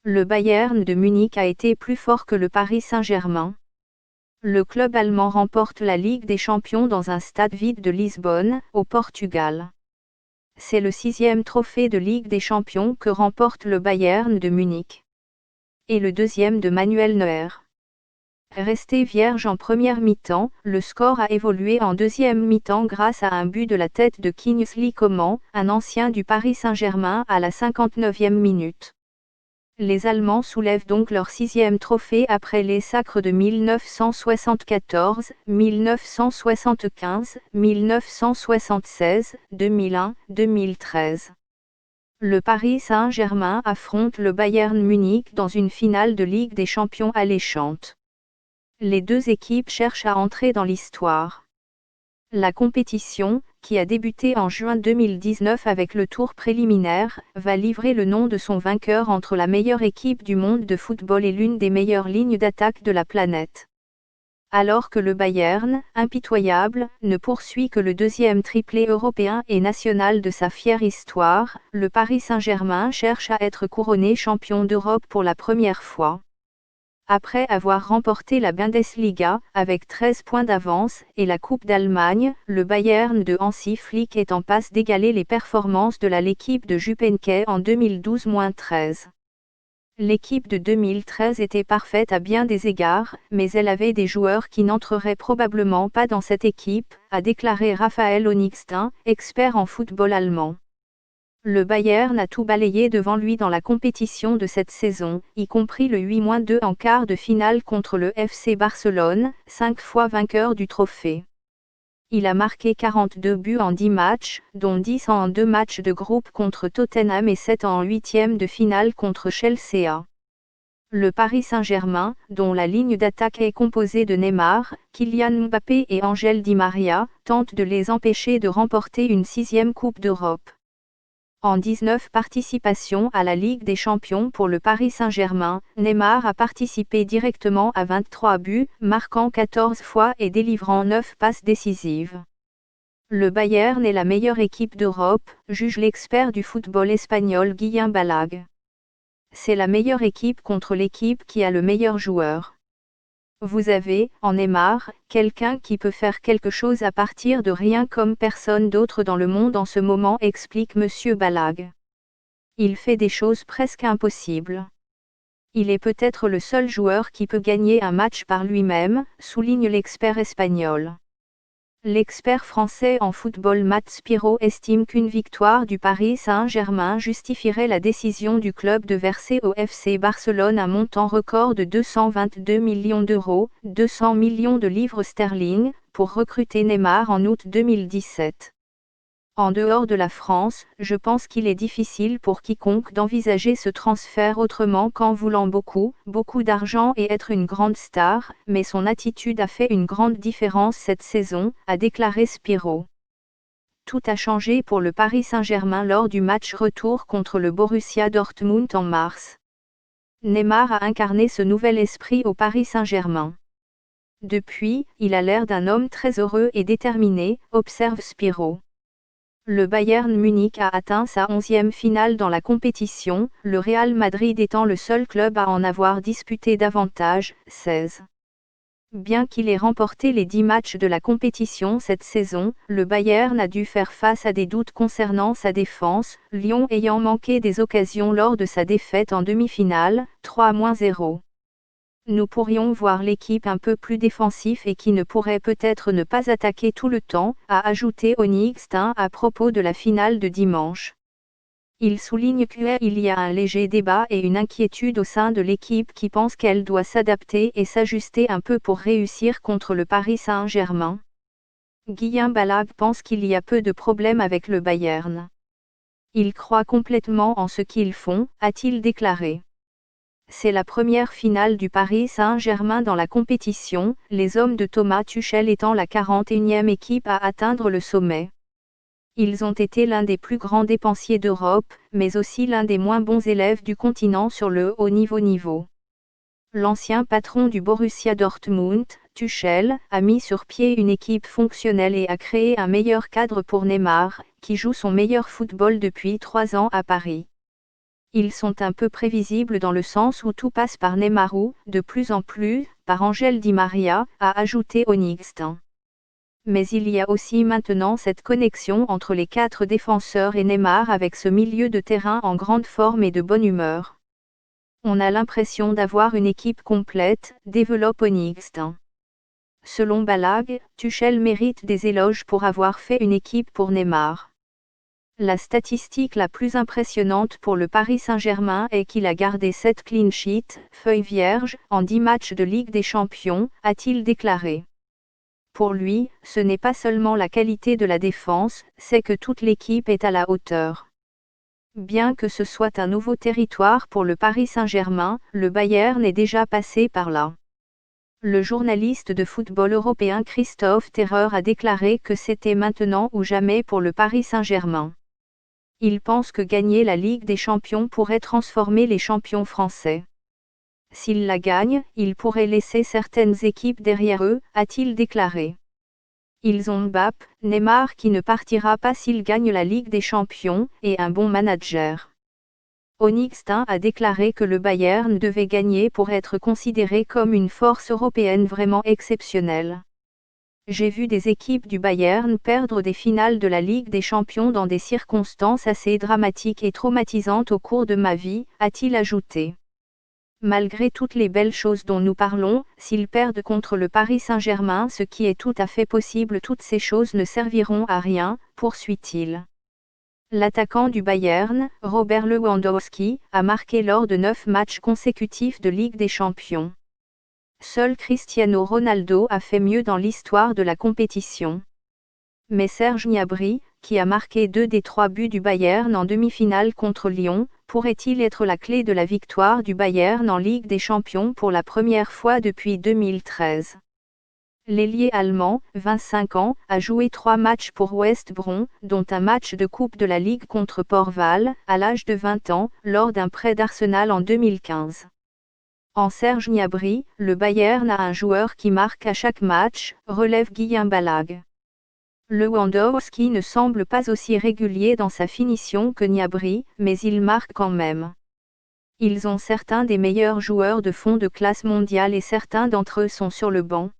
Le Bayern de Munich a été plus fort que le Paris Saint-Germain. Le club allemand remporte la Ligue des Champions dans un stade vide de Lisbonne, au Portugal. C'est le 6e trophée de Ligue des Champions que remporte le Bayern de Munich. Et le 2e de Manuel Neuer. Resté vierge en première mi-temps, le score a évolué en deuxième mi-temps grâce à un but de la tête de Kingsley Coman, un ancien du Paris Saint-Germain à la 59e minute. Les Allemands soulèvent donc leur 6e trophée après les sacres de 1974, 1975, 1976, 2001, 2013. Le Paris Saint-Germain affronte le Bayern Munich dans une finale de Ligue des Champions alléchante. Les deux équipes cherchent à entrer dans l'histoire. La compétition, qui a débuté en juin 2019 avec le tour préliminaire, va livrer le nom de son vainqueur entre la meilleure équipe du monde de football et l'une des meilleures lignes d'attaque de la planète. Alors que le Bayern, impitoyable, ne poursuit que le 2e triplé européen et national de sa fière histoire, le Paris Saint-Germain cherche à être couronné champion d'Europe pour la première fois. Après avoir remporté la Bundesliga, avec 13 points d'avance, et la Coupe d'Allemagne, le Bayern de Hansi Flick est en passe d'égaler les performances de l'équipe de Jupp Heynckes en 2012-13. L'équipe de 2013 était parfaite à bien des égards, mais elle avait des joueurs qui n'entreraient probablement pas dans cette équipe, a déclaré Raphaël Honigstein, expert en football allemand. Le Bayern a tout balayé devant lui dans la compétition de cette saison, y compris le 8-2 en quart de finale contre le FC Barcelone, 5 fois vainqueur du trophée. Il a marqué 42 buts en 10 matchs, dont 10 en 2 matchs de groupe contre Tottenham et 7 en 8e de finale contre Chelsea. Le Paris Saint-Germain, dont la ligne d'attaque est composée de Neymar, Kylian Mbappé et Ángel Di María, tente de les empêcher de remporter une 6e Coupe d'Europe. En 19 participations à la Ligue des Champions pour le Paris Saint-Germain, Neymar a participé directement à 23 buts, marquant 14 fois et délivrant 9 passes décisives. Le Bayern est la meilleure équipe d'Europe, juge l'expert du football espagnol Guillem Balag. C'est la meilleure équipe contre l'équipe qui a le meilleur joueur. Vous avez, en Neymar, quelqu'un qui peut faire quelque chose à partir de rien comme personne d'autre dans le monde en ce moment, explique Monsieur Balag. Il fait des choses presque impossibles. Il est peut-être le seul joueur qui peut gagner un match par lui-même, souligne l'expert espagnol. L'expert français en football Matt Spiro estime qu'une victoire du Paris Saint-Germain justifierait la décision du club de verser au FC Barcelone un montant record de 222 millions d'euros, 200 millions de livres sterling, pour recruter Neymar en août 2017. En dehors de la France, je pense qu'il est difficile pour quiconque d'envisager ce transfert autrement qu'en voulant beaucoup d'argent et être une grande star, mais son attitude a fait une grande différence cette saison, a déclaré Spiro. Tout a changé pour le Paris Saint-Germain lors du match retour contre le Borussia Dortmund en mars. Neymar a incarné ce nouvel esprit au Paris Saint-Germain. Depuis, il a l'air d'un homme très heureux et déterminé, observe Spiro. Le Bayern Munich a atteint sa 11e finale dans la compétition, le Real Madrid étant le seul club à en avoir disputé davantage, 16. Bien qu'il ait remporté les 10 matchs de la compétition cette saison, le Bayern a dû faire face à des doutes concernant sa défense, Lyon ayant manqué des occasions lors de sa défaite en demi-finale, 3-0. Nous pourrions voir l'équipe un peu plus défensive et qui ne pourrait peut-être ne pas attaquer tout le temps, a ajouté Honigstein à propos de la finale de dimanche. Il souligne qu'il y a un léger débat et une inquiétude au sein de l'équipe qui pense qu'elle doit s'adapter et s'ajuster un peu pour réussir contre le Paris Saint-Germain. Guillem Balag pense qu'il y a peu de problèmes avec le Bayern. Ils croient complètement en ce qu'ils font, a-t-il déclaré. C'est la première finale du Paris Saint-Germain dans la compétition, les hommes de Thomas Tuchel étant la 41e équipe à atteindre le sommet. Ils ont été l'un des plus grands dépensiers d'Europe, mais aussi l'un des moins bons élèves du continent sur le haut niveau. L'ancien patron du Borussia Dortmund, Tuchel, a mis sur pied une équipe fonctionnelle et a créé un meilleur cadre pour Neymar, qui joue son meilleur football depuis 3 ans à Paris. Ils sont un peu prévisibles dans le sens où tout passe par Neymar ou, de plus en plus, par Ángel Di María, a ajouté Onyx. Mais il y a aussi maintenant cette connexion entre les 4 défenseurs et Neymar avec ce milieu de terrain en grande forme et de bonne humeur. On a l'impression d'avoir une équipe complète, développe Onyx. Selon Balag, Tuchel mérite des éloges pour avoir fait une équipe pour Neymar. La statistique la plus impressionnante pour le Paris Saint-Germain est qu'il a gardé 7 clean sheets, feuille vierge, en 10 matchs de Ligue des Champions, a-t-il déclaré. Pour lui, ce n'est pas seulement la qualité de la défense, c'est que toute l'équipe est à la hauteur. Bien que ce soit un nouveau territoire pour le Paris Saint-Germain, le Bayern est déjà passé par là. Le journaliste de football européen Christophe Terreur a déclaré que c'était maintenant ou jamais pour le Paris Saint-Germain. Il pense que gagner la Ligue des Champions pourrait transformer les champions français. S'ils la gagnent, ils pourraient laisser certaines équipes derrière eux, a-t-il déclaré. Ils ont Mbappé, Neymar qui ne partira pas s'ils gagnent la Ligue des Champions, et un bon manager. Onyx a déclaré que le Bayern devait gagner pour être considéré comme une force européenne vraiment exceptionnelle. J'ai vu des équipes du Bayern perdre des finales de la Ligue des Champions dans des circonstances assez dramatiques et traumatisantes au cours de ma vie, a-t-il ajouté. Malgré toutes les belles choses dont nous parlons, s'ils perdent contre le Paris Saint-Germain, ce qui est tout à fait possible, toutes ces choses ne serviront à rien, poursuit-il. L'attaquant du Bayern, Robert Lewandowski, a marqué lors de 9 matchs consécutifs de Ligue des Champions. Seul Cristiano Ronaldo a fait mieux dans l'histoire de la compétition. Mais Serge Gnabry, qui a marqué 2 des 3 buts du Bayern en demi-finale contre Lyon, pourrait-il être la clé de la victoire du Bayern en Ligue des Champions pour la première fois depuis 2013. L'ailier allemand, 25 ans, a joué 3 matchs pour West Brom, dont un match de Coupe de la Ligue contre Port-Vale, à l'âge de 20 ans, lors d'un prêt d'Arsenal en 2015. En Serge Gnabry, le Bayern a un joueur qui marque à chaque match, relève Guillaume Balag. Lewandowski ne semble pas aussi régulier dans sa finition que Gnabry, mais il marque quand même. Ils ont certains des meilleurs joueurs de fond de classe mondiale et certains d'entre eux sont sur le banc.